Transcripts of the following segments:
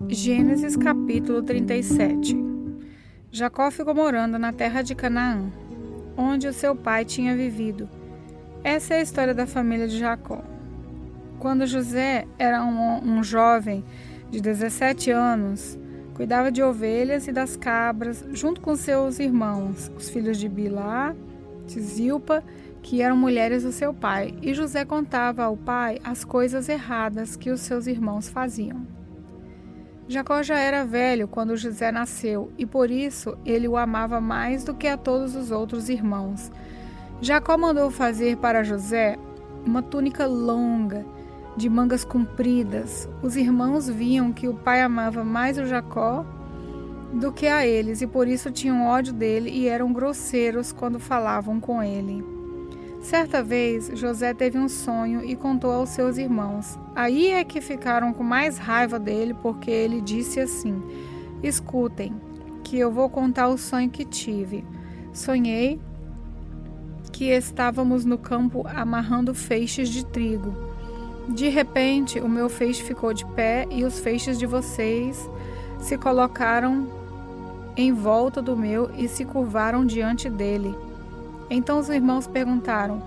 Gênesis capítulo 37. Jacó ficou morando na terra de Canaã, onde o seu pai tinha vivido. Essa é a história da família de Jacó. Quando José era um jovem de 17 anos, cuidava de ovelhas e das cabras junto com seus irmãos, os filhos de Bilá, de Zilpa, que eram mulheres do seu pai, e José contava ao pai as coisas erradas que os seus irmãos faziam. Jacó já era velho quando José nasceu, e por isso ele o amava mais do que a todos os outros irmãos. Jacó mandou fazer para José uma túnica longa, de mangas compridas. Os irmãos viam que o pai amava mais o Jacó do que a eles, e por isso tinham ódio dele e eram grosseiros quando falavam com ele. Certa vez, José teve um sonho e contou aos seus irmãos. Aí é que ficaram com mais raiva dele, porque ele disse assim: "Escutem, que eu vou contar o sonho que tive. Sonhei que estávamos no campo amarrando feixes de trigo. De repente, o meu feixe ficou de pé e os feixes de vocês se colocaram em volta do meu e se curvaram diante dele. Então os irmãos perguntaram: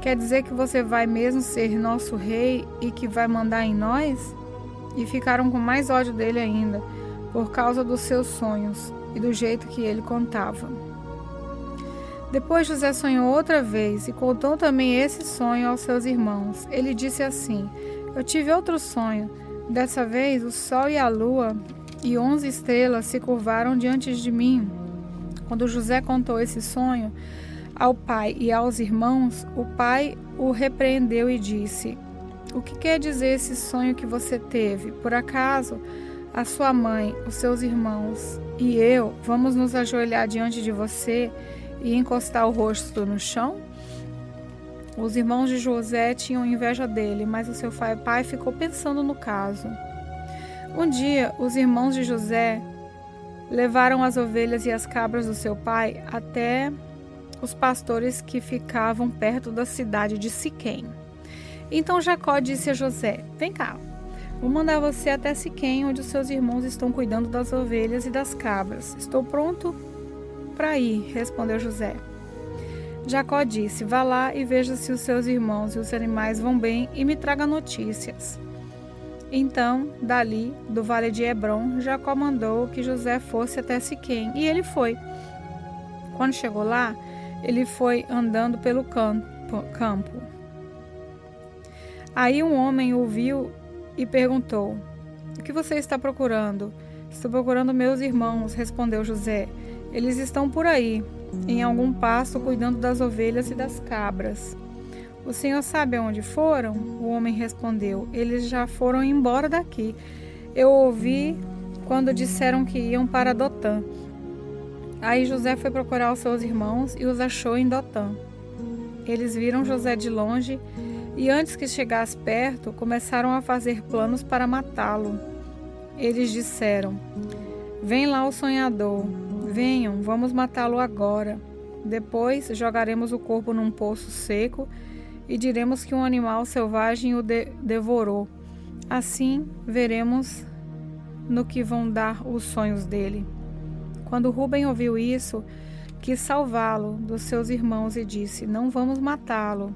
quer dizer que você vai mesmo ser nosso rei e que vai mandar em nós? E ficaram com mais ódio dele ainda, por causa dos seus sonhos e do jeito que ele contava. Depois José sonhou outra vez e contou também esse sonho aos seus irmãos. Ele disse assim: eu tive outro sonho. Dessa vez o sol e a lua e 11 estrelas se curvaram diante de mim. Quando José contou esse sonho ao pai e aos irmãos, o pai o repreendeu e disse: o que quer dizer esse sonho que você teve? Por acaso a sua mãe, os seus irmãos e eu vamos nos ajoelhar diante de você e encostar o rosto no chão? Os irmãos de José tinham inveja dele, mas o seu pai ficou pensando no caso. Um dia, os irmãos de José levaram as ovelhas e as cabras do seu pai até os pastores que ficavam perto da cidade de Siquém. Então Jacó disse a José: vem cá, vou mandar você até Siquém, onde os seus irmãos estão cuidando das ovelhas e das cabras. Estou pronto para ir, respondeu José. Jacó disse: vá lá e veja se os seus irmãos e os animais vão bem e me traga notícias. Então, dali, do vale de Hebrom, Jacó mandou que José fosse até Siquém, e ele foi. Quando chegou lá, ele foi andando pelo campo. Aí um homem o viu e perguntou: o que você está procurando? Estou procurando meus irmãos, respondeu José. Eles estão por aí, em algum pasto, cuidando das ovelhas e das cabras. O senhor sabe aonde foram? O homem respondeu: eles já foram embora daqui. Eu ouvi quando disseram que iam para Dotã. Aí José foi procurar os seus irmãos e os achou em Dotã. Eles viram José de longe e, antes que chegasse perto, começaram a fazer planos para matá-lo. Eles disseram: vem lá o sonhador, venham, vamos matá-lo agora. Depois jogaremos o corpo num poço seco e diremos que um animal selvagem o devorou. Assim veremos no que vão dar os sonhos dele. Quando Rúben ouviu isso, quis salvá-lo dos seus irmãos e disse: não vamos matá-lo.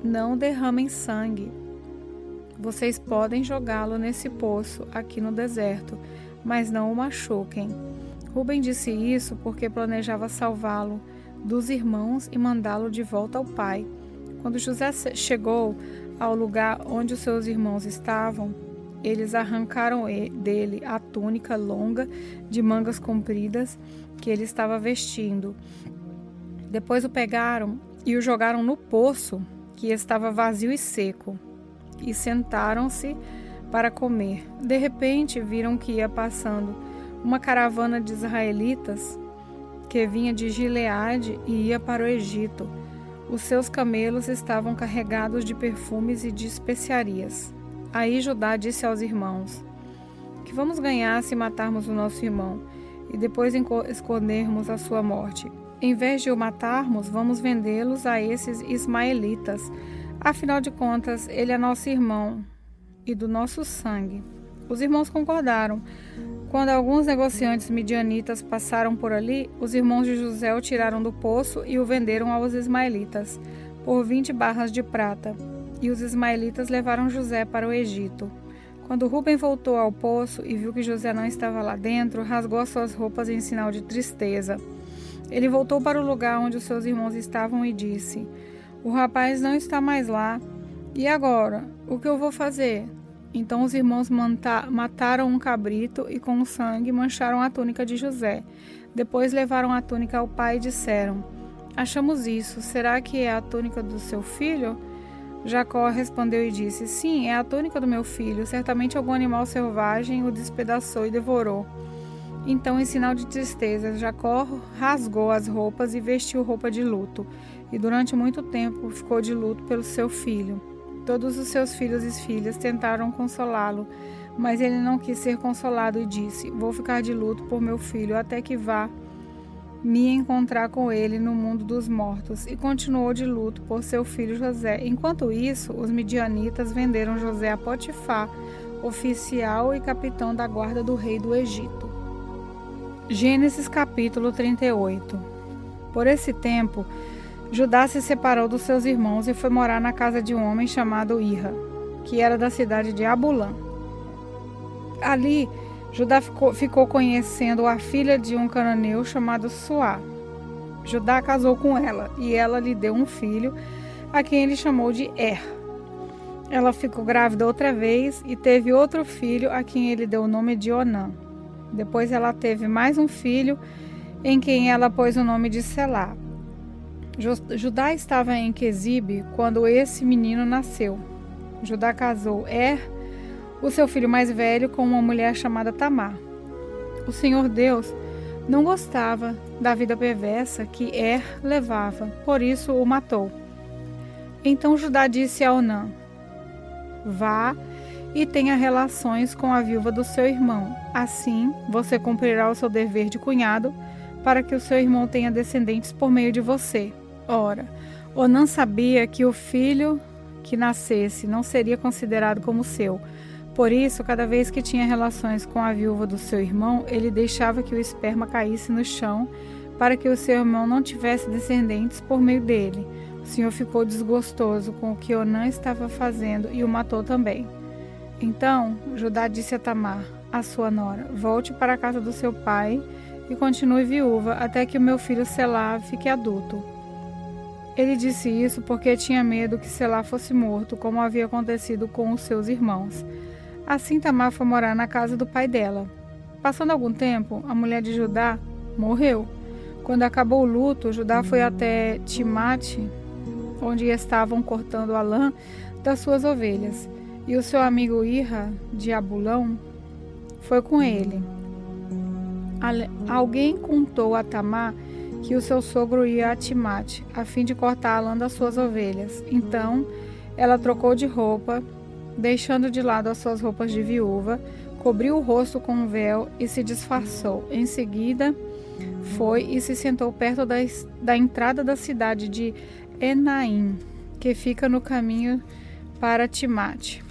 Não derramem sangue. Vocês podem jogá-lo nesse poço aqui no deserto, mas não o machuquem. Rúben disse isso porque planejava salvá-lo dos irmãos e mandá-lo de volta ao pai. Quando José chegou ao lugar onde os seus irmãos estavam, eles arrancaram dele a túnica longa de mangas compridas que ele estava vestindo. Depois o pegaram e o jogaram no poço, que estava vazio e seco, e sentaram-se para comer. De repente viram que ia passando uma caravana de israelitas que vinha de Gileade e ia para o Egito. Os seus camelos estavam carregados de perfumes e de especiarias. Aí Judá disse aos irmãos: que vamos ganhar se matarmos o nosso irmão e depois escondermos a sua morte? Em vez de o matarmos, vamos vendê-los a esses ismaelitas. Afinal de contas, ele é nosso irmão e do nosso sangue. Os irmãos concordaram. Quando alguns negociantes midianitas passaram por ali, os irmãos de José o tiraram do poço e o venderam aos ismaelitas por 20 barras de prata. E os ismaelitas levaram José para o Egito. Quando Rúben voltou ao poço e viu que José não estava lá dentro, rasgou as suas roupas em sinal de tristeza. Ele voltou para o lugar onde os seus irmãos estavam e disse: "O rapaz não está mais lá. E agora? O que eu vou fazer?" Então os irmãos mataram um cabrito e com o sangue mancharam a túnica de José. Depois levaram a túnica ao pai e disseram: "Achamos isso. Será que é a túnica do seu filho?" Jacó respondeu e disse: "Sim, é a túnica do meu filho. Certamente algum animal selvagem o despedaçou e devorou." Então, em sinal de tristeza, Jacó rasgou as roupas e vestiu roupa de luto. E durante muito tempo ficou de luto pelo seu filho. Todos os seus filhos e filhas tentaram consolá-lo, mas ele não quis ser consolado e disse: "Vou ficar de luto por meu filho até que vá me encontrar com ele no mundo dos mortos." E continuou de luto por seu filho José. Enquanto isso, os midianitas venderam José a Potifar, oficial e capitão da guarda do rei do Egito. Gênesis capítulo 38. Por esse tempo, Judá se separou dos seus irmãos e foi morar na casa de um homem chamado Ira, que era da cidade de Abulã. Ali, Judá ficou conhecendo a filha de um cananeu chamado Suá. Judá casou com ela e ela lhe deu um filho, a quem ele chamou de Ela ficou grávida outra vez e teve outro filho, a quem ele deu o nome de Onã. Depois ela teve mais um filho, em quem ela pôs o nome de Selá. Judá estava em Quezibe quando esse menino nasceu. Judá casou o seu filho mais velho, com uma mulher chamada Tamar. O Senhor Deus não gostava da vida perversa que levava, por isso o matou. Então Judá disse a Onã: "Vá e tenha relações com a viúva do seu irmão. Assim você cumprirá o seu dever de cunhado, para que o seu irmão tenha descendentes por meio de você." Ora, Onã sabia que o filho que nascesse não seria considerado como seu. Por isso, cada vez que tinha relações com a viúva do seu irmão, ele deixava que o esperma caísse no chão, para que o seu irmão não tivesse descendentes por meio dele. O Senhor ficou desgostoso com o que Onã estava fazendo e o matou também. Então Judá disse a Tamar, a sua nora: "Volte para a casa do seu pai e continue viúva até que o meu filho Selá fique adulto." Ele disse isso porque tinha medo que Selá fosse morto, como havia acontecido com os seus irmãos. Assim Tamar foi morar na casa do pai dela. Passando algum tempo, a mulher de Judá morreu. Quando acabou o luto, Judá foi até Timate, onde estavam cortando a lã das suas ovelhas. E o seu amigo Ira, de Abulão, foi com ele. Alguém contou a Tamar que o seu sogro ia a Timate, a fim de cortar a lã das suas ovelhas. Então, ela trocou de roupa, deixando de lado as suas roupas de viúva, cobriu o rosto com um véu e se disfarçou. Em seguida, foi e se sentou perto da entrada da cidade de Enaim, que fica no caminho para Timate.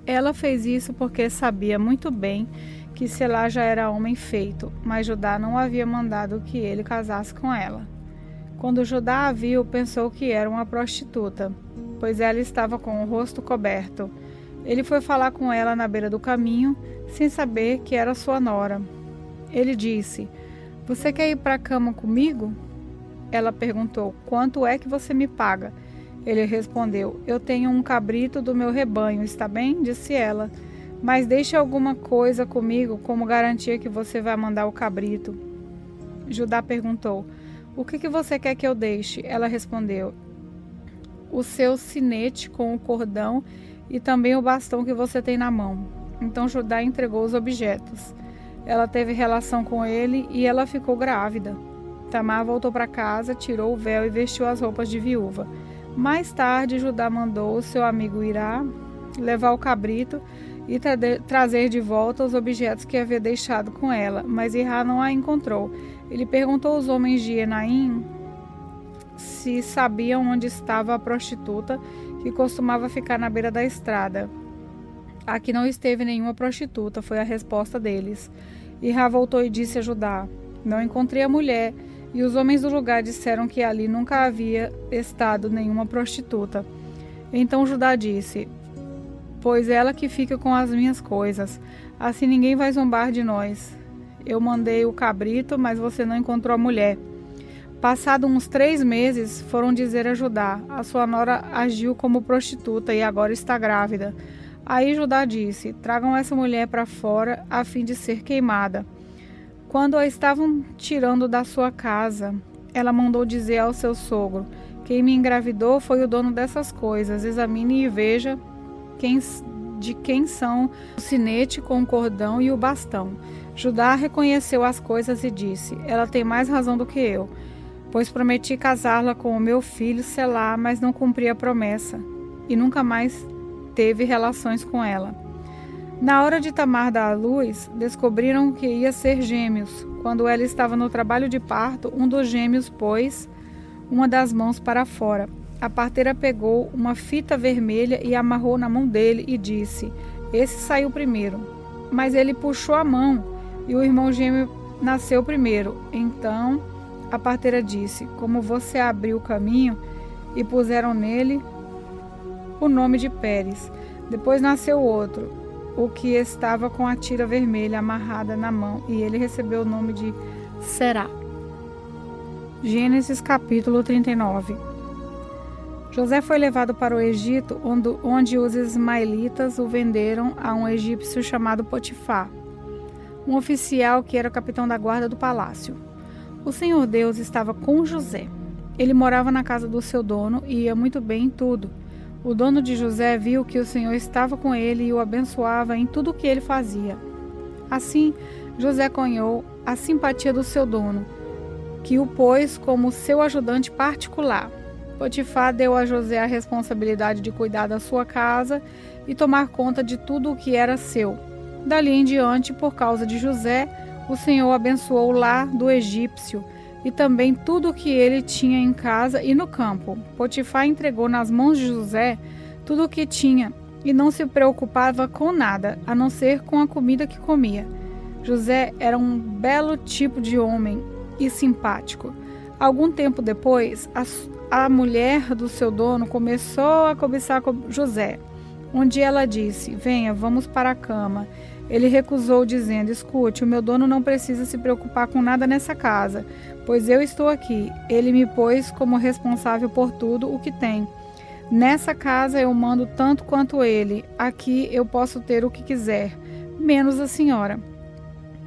Ela fez isso porque sabia muito bem que Selá já era homem feito, mas Judá não havia mandado que ele casasse com ela. Quando Judá a viu, pensou que era uma prostituta, pois ela estava com o rosto coberto. Ele foi falar com ela na beira do caminho, sem saber que era sua nora. Ele disse: "Você quer ir para a cama comigo?" Ela perguntou: "Quanto é que você me paga?" Ele respondeu: "Eu tenho um cabrito do meu rebanho, está bem?" Disse ela: "Mas deixe alguma coisa comigo como garantia que você vai mandar o cabrito." Judá perguntou: "O que você quer que eu deixe?" Ela respondeu: "O seu sinete com o cordão e também o bastão que você tem na mão." Então Judá entregou os objetos. Ela teve relação com ele e ela ficou grávida. Tamar voltou para casa, tirou o véu e vestiu as roupas de viúva. Mais tarde, Judá mandou o seu amigo Ira levar o cabrito e trazer de volta os objetos que havia deixado com ela, mas Ira não a encontrou. Ele perguntou aos homens de Enaim se sabiam onde estava a prostituta que costumava ficar na beira da estrada. Aqui não esteve nenhuma prostituta, foi a resposta deles. E Rá voltou e disse a Judá: Não encontrei a mulher, e os homens do lugar disseram que ali nunca havia estado nenhuma prostituta. Então Judá disse: Pois ela que fica com as minhas coisas, assim ninguém vai zombar de nós. Eu mandei o cabrito, mas você não encontrou a mulher. Passado uns 3 meses, foram dizer a Judá: A sua nora agiu como prostituta e agora está grávida. Aí Judá disse: Tragam essa mulher para fora, a fim de ser queimada. Quando a estavam tirando da sua casa, ela mandou dizer ao seu sogro: Quem me engravidou foi o dono dessas coisas. Examine e veja de quem são o sinete com o cordão e o bastão. Judá reconheceu as coisas e disse: Ela tem mais razão do que eu, pois prometi casá-la com o meu filho Selá, mas não cumpri a promessa, e nunca mais teve relações com ela. Na hora de Tamar dar à luz, descobriram que ia ser gêmeos. Quando ela estava no trabalho de parto, um dos gêmeos pôs uma das mãos para fora. A parteira pegou uma fita vermelha e amarrou na mão dele e disse: Esse saiu primeiro. Mas ele puxou a mão e o irmão gêmeo nasceu primeiro. Então a parteira disse: Como você abriu o caminho, e puseram nele o nome de Pérez. Depois nasceu outro, o que estava com a tira vermelha amarrada na mão, e ele recebeu o nome de Será. Gênesis capítulo 39. José foi levado para o Egito, onde os ismaelitas o venderam a um egípcio chamado Potifar, um oficial que era o capitão da guarda do palácio. O Senhor Deus estava com José. Ele morava na casa do seu dono e ia muito bem em tudo. O dono de José viu que o Senhor estava com ele e o abençoava em tudo o que ele fazia. Assim, José ganhou a simpatia do seu dono, que o pôs como seu ajudante particular. Potifar deu a José a responsabilidade de cuidar da sua casa e tomar conta de tudo o que era seu. Dali em diante, por causa de José, o Senhor abençoou o lar do egípcio e também tudo o que ele tinha em casa e no campo. Potifar entregou nas mãos de José tudo o que tinha e não se preocupava com nada, a não ser com a comida que comia. José era um belo tipo de homem e simpático. Algum tempo depois, a mulher do seu dono começou a cobiçar José. Um dia ela disse: Venha, vamos para a cama. Ele recusou, dizendo: Escute, o meu dono não precisa se preocupar com nada nessa casa, pois eu estou aqui. Ele me pôs como responsável por tudo o que tem. Nessa casa eu mando tanto quanto ele. Aqui eu posso ter o que quiser, menos a senhora,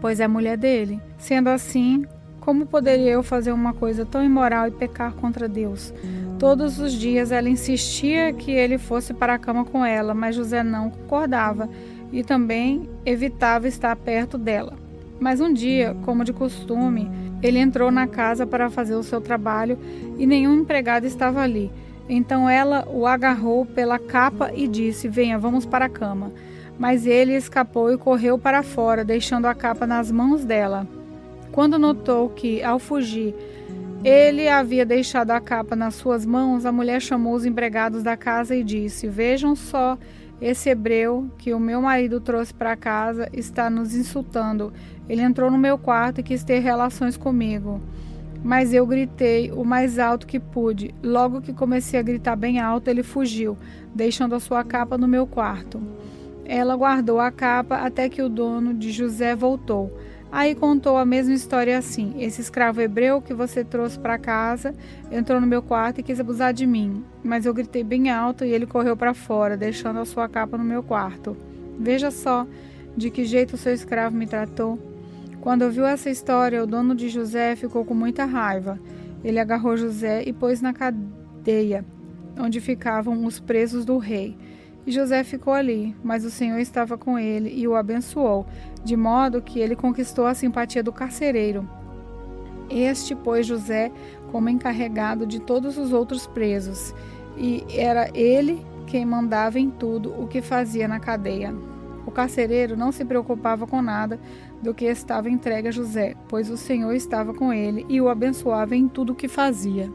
pois é mulher dele. Sendo assim, como poderia eu fazer uma coisa tão imoral e pecar contra Deus? Todos os dias ela insistia que ele fosse para a cama com ela, mas José não concordava e também evitava estar perto dela. Mas um dia, como de costume, ele entrou na casa para fazer o seu trabalho e nenhum empregado estava ali. Então ela o agarrou pela capa e disse: Venha, vamos para a cama. Mas ele escapou e correu para fora, deixando a capa nas mãos dela. Quando notou que, ao fugir, ele havia deixado a capa nas suas mãos, a mulher chamou os empregados da casa e disse: Vejam só, esse hebreu que o meu marido trouxe para casa está nos insultando. Ele entrou no meu quarto e quis ter relações comigo. Mas eu gritei o mais alto que pude. Logo que comecei a gritar bem alto, ele fugiu, deixando a sua capa no meu quarto. Ela guardou a capa até que o dono de José voltou. Aí contou a mesma história assim: Esse escravo hebreu que você trouxe para casa entrou no meu quarto e quis abusar de mim. Mas eu gritei bem alto e ele correu para fora, deixando a sua capa no meu quarto. Veja só de que jeito o seu escravo me tratou. Quando ouviu essa história, o dono de José ficou com muita raiva. Ele agarrou José e pôs na cadeia, onde ficavam os presos do rei. E José ficou ali, mas o Senhor estava com ele e o abençoou, de modo que ele conquistou a simpatia do carcereiro. Este pôs José como encarregado de todos os outros presos, e era ele quem mandava em tudo o que fazia na cadeia. O carcereiro não se preocupava com nada do que estava entregue a José, pois o Senhor estava com ele e o abençoava em tudo o que fazia.